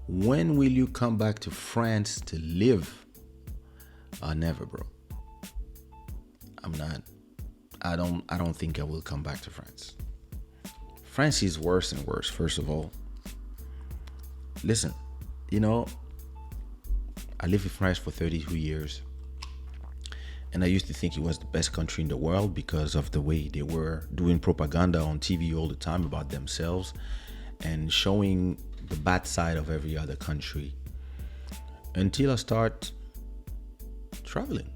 When will you come back to France to live? Never, bro. I'm not. I don't think I will come back to France. France is worse and worse. First of all, listen. You know, I lived in France for 32 years, and I used to think it was the best country in the world because of the way they were doing propaganda on TV all the time about themselves and showing the bad side of every other country. Until I start traveling.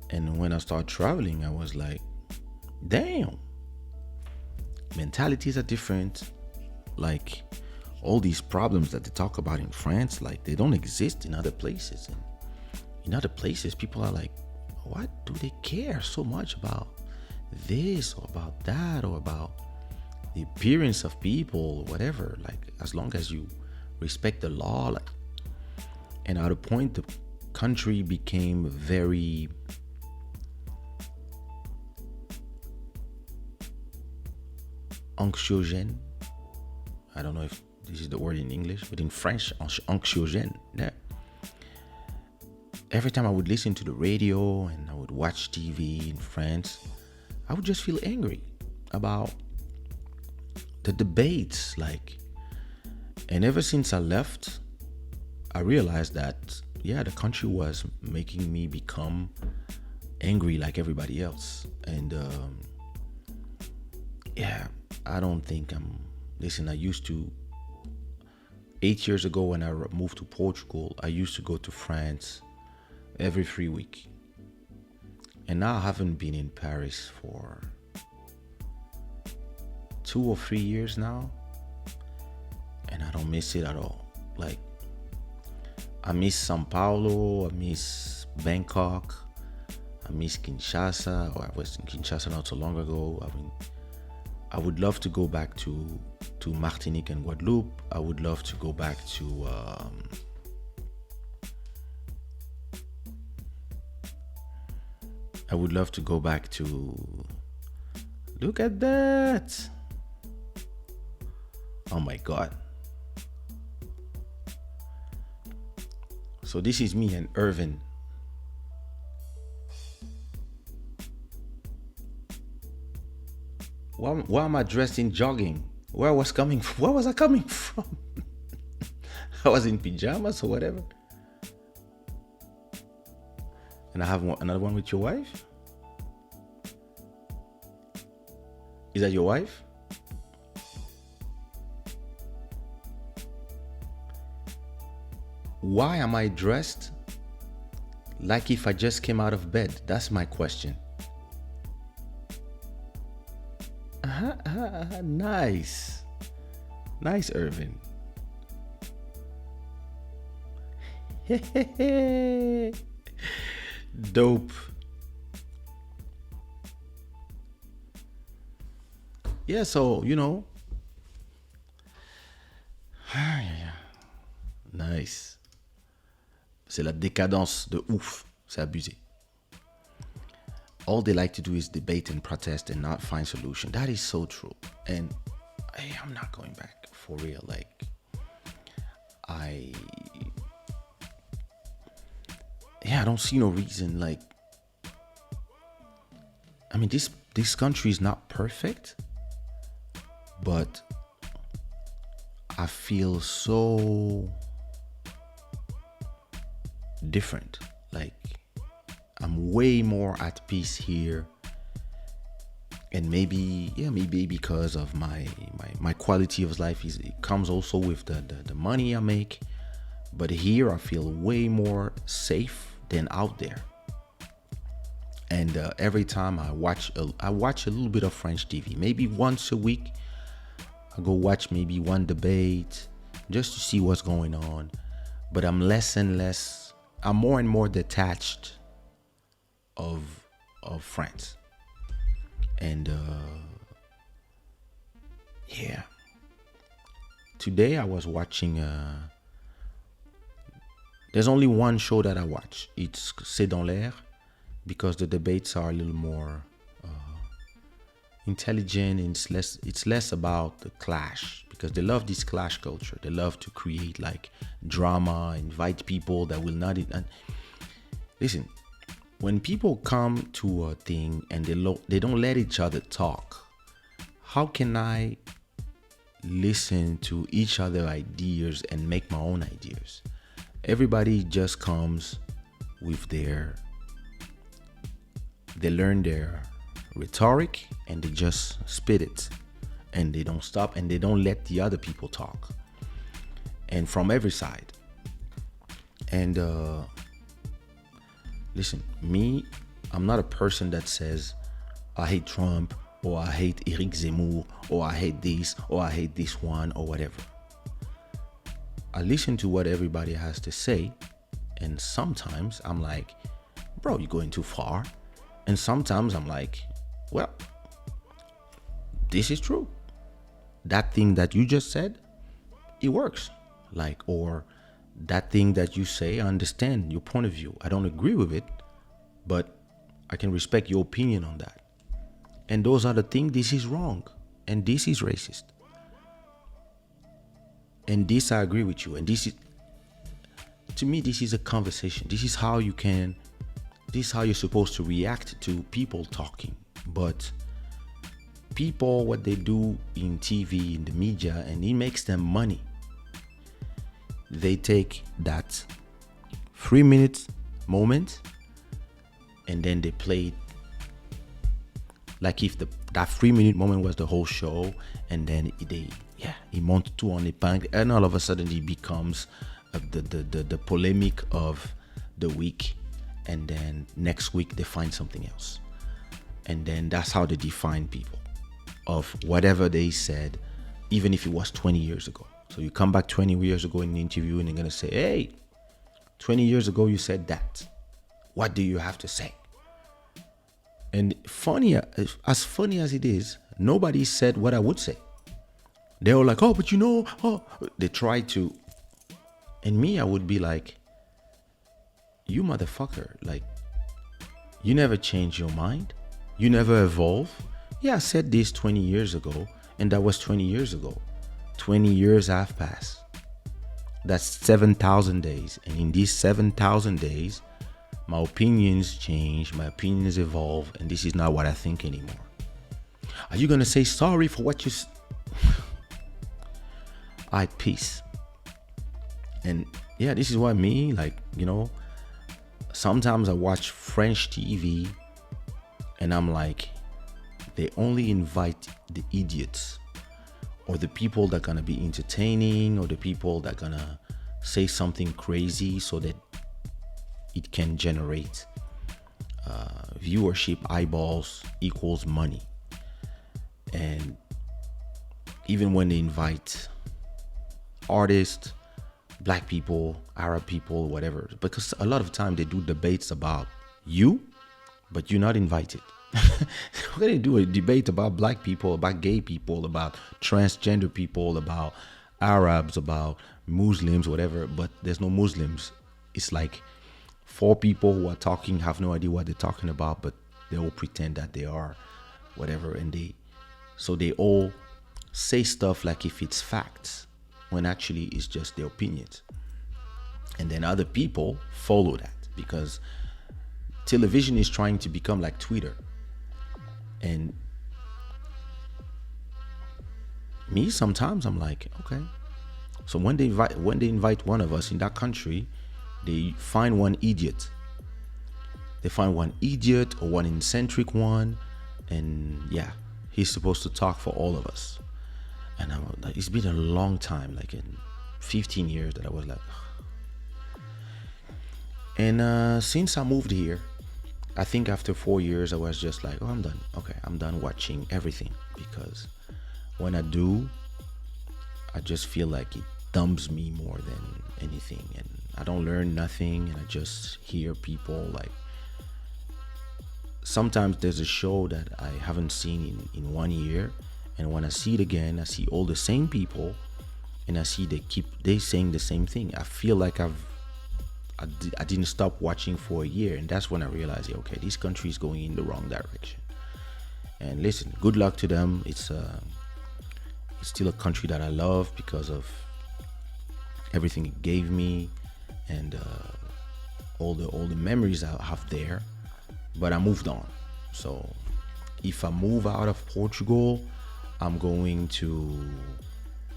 And when I started traveling, I was like, damn, mentalities are different. Like all these problems that they talk about in France, like they don't exist in other places. And in other places, people are like, what do they care so much about this or about that or about the appearance of people, whatever? Like as long as you respect the law, like, and at a point the country became very anxiogène. I don't know if this is the word in English, but in French, anxiogène. Yeah. Every time I would listen to the radio and I would watch TV in France, I would just feel angry about the debates. Like, and ever since I left, I realized that, yeah, the country was making me become angry like everybody else. And yeah, I don't think listen, I used to, 8 years ago when I moved to Portugal, I used to go to France every 3 weeks. And now I haven't been in Paris for 2 or 3 years now. And I don't miss it at all. Like, I miss Sao Paulo, I miss Bangkok, I miss Kinshasa, or I was in Kinshasa not so long ago. I mean, I would love to go back to Martinique and Guadeloupe. I would love to go back to look at that. Oh my God. So this is me and Irvin. Why am I dressed in jogging? Where was I coming from? I was in pajamas or whatever. And I have another one with your wife? Is that your wife? Why am I dressed like if I just came out of bed? That's my question. Nice. Nice, Irvin. Dope. Yeah, so, nice. C'est la décadence de ouf. C'est abusé. All they like to do is debate and protest and not find solution. That is so true. And I'm not going back for real. Like, I don't see no reason. Like, I mean, this country is not perfect, but I feel so different. Like, I'm way more at peace here. And maybe because of my quality of life, it comes also with the money I make. But here I feel way more safe than out there. And every time I watch a little bit of French TV, maybe once a week, I go watch maybe one debate just to see what's going on. But I'm more and more detached of France. And yeah, today I was watching there's only one show that I watch. It's C'est dans l'air, because the debates are a little more intelligent, and it's less about the clash, because they love this clash culture. They love to create like drama, invite people that will not. And listen, when people come to a thing and they don't let each other talk, how can I listen to each other ideas and make my own ideas? Everybody just comes with they learn their rhetoric and they just spit it, and they don't stop, and they don't let the other people talk, and from every side. And listen, me, I'm not a person that says I hate Trump, or I hate Eric Zemmour, or I hate this, or I hate this one, or whatever. I listen to what everybody has to say, and sometimes I'm like, bro, you're going too far. And sometimes I'm like, well, this is true. That thing that you just said, it works. Like, or that thing that you say, I understand your point of view. I don't agree with it, but I can respect your opinion on that. And those are the things, this is wrong, and this is racist. And this, I agree with you. And this is, to me, this is a conversation. This is how you're supposed to react to people talking. But people, what they do in TV, in the media, and it makes them money. They take that 3-minute moment and then they play it like if that 3-minute moment was the whole show, and then it monte tout en épingle, and all of a sudden it becomes the polemic of the week, and then next week they find something else, and then that's how they define people of whatever they said, even if it was 20 years ago. So you come back 20 years ago in the interview, and they're gonna say, hey, 20 years ago you said that. What do you have to say? And as funny as it is, nobody said what I would say. They were like, oh, but they try to. And me, I would be like, you motherfucker, like, you never change your mind. You never evolve. Yeah, I said this 20 years ago, and that was 20 years ago. 20 years have passed. That's 7,000 days. And in these 7,000 days, my opinions change, my opinions evolve, and this is not what I think anymore. Are you going to say sorry for what you... Alright, peace. And yeah, this is what me, like, sometimes I watch French TV and I'm like, they only invite the idiots, or the people that are going to be entertaining, or the people that are going to say something crazy so that it can generate viewership, eyeballs equals money. And even when they invite artists, black people, Arab people, whatever, because a lot of time they do debates about you, but you're not invited. We're going to do a debate about black people, about gay people, about transgender people, about Arabs, about Muslims, whatever, but there's no Muslims. It's like 4 people who are talking, have no idea what they're talking about, but they all pretend that they are whatever, and they all say stuff like if it's facts, when actually it's just their opinions. And then other people follow that, because television is trying to become like Twitter. And me, sometimes I'm like, okay, so when they invite one of us in that country, they find one idiot. They find one idiot or one eccentric one, and yeah, he's supposed to talk for all of us. And it's been a long time, like in 15 years, that I was like, ugh. And since I moved here, I think after 4 years, I was just like, oh, I'm done. Okay, I'm done watching everything, because when I do, I just feel like it dumbs me more than anything, and I don't learn nothing, and I just hear people like. Sometimes there's a show that I haven't seen in 1 year, and when I see it again, I see all the same people, and I see they saying the same thing. I feel like I didn't stop watching for a year, and that's when I realized, okay, this country is going in the wrong direction. And listen, good luck to them. It's still a country that I love because of everything it gave me, and all the memories I have there. But I moved on. So if I move out of Portugal, I'm going to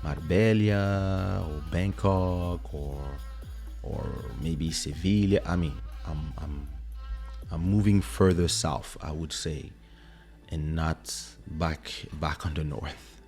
Marbella or Bangkok, or maybe Sevilla. I mean, I'm moving further south, I would say, and not back on the north.